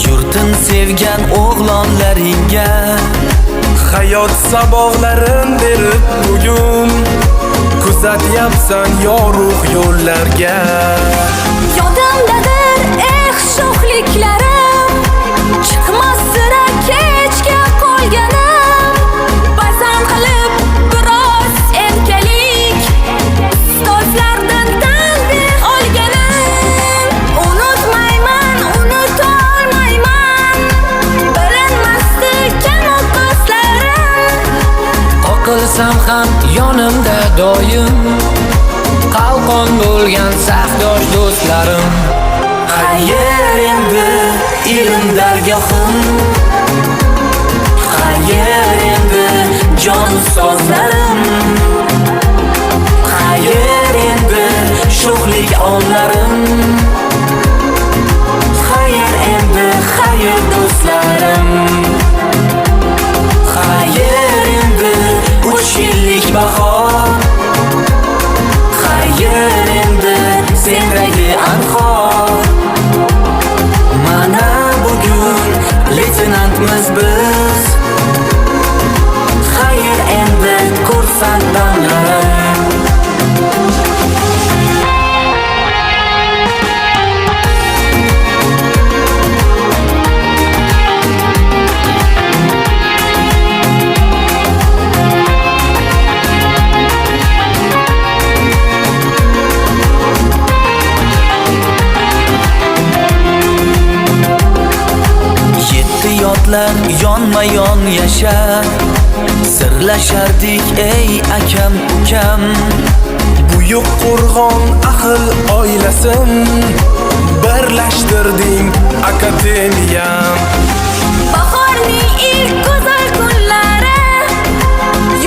Yurtin sevgan o'g'lonlaringga hayot saboqlarin berib bugun kuzatyapsan yorug' yo'llarga. Yodimdadir sho'xliklarim, chiqmas sira kechga qolganim. Ba'zan qilib biroz erkalik, ustozlardan tanbeh olganim. Unutmayman, unutolmayman, bilinmasdi kamu ko'zlarim. Qoqilsam ham yonimda doim qalqon bo'lgan safdosh do'stlarim. Qayer endi ilm dargohim, qayer endi jon ustozlarim, qayer endi sho'xlik onlarim, qayer endi xayr do'stlarim, qayer endi 3 yillik bahor, qayer endi sendagi anhor. Mana bugun leytenantmiz biz, xayr endi kursant damlarim. Yodlar yonma-yon yashar, sirlashardik ey akam ukam. Buyuk Qo'rg'on ahil oilasim, birlashtirding akademiyam. Bahorning ilk go'zal kunlari,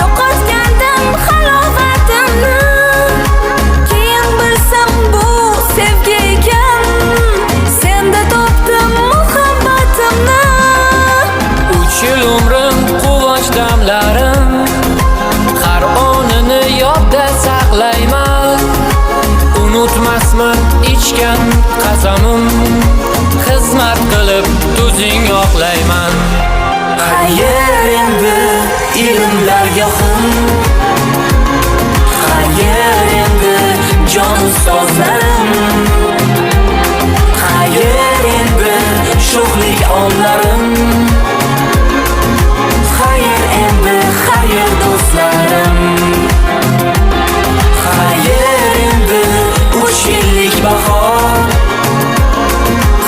yo'qotgandim halovatimni. Keyin bilsam bu sevgi ekan, senda topdim muhabbatimni. 3 yil umrim quvonch damlarim, har onini yodda saqlayman. Unutmasman ichgan qasamim, xizmat qilib tuzing oqlayman. Qayer endi ilm dargohim, qayer endi jon ustozlarim, qayer endi sho'xlik onlarim, qayer endi xayr do'stlarim, qayer endi 3 yillik bahor,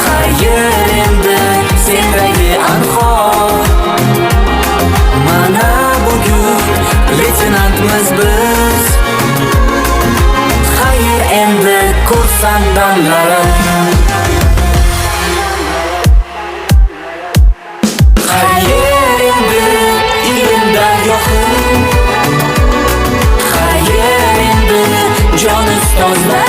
qayer endi sendagi anhor. Mana bugun leytenantmiz biz, xayr endi kursant damlarim. Qayer endi ilm dargohim, qayer endi jon ustozlarim.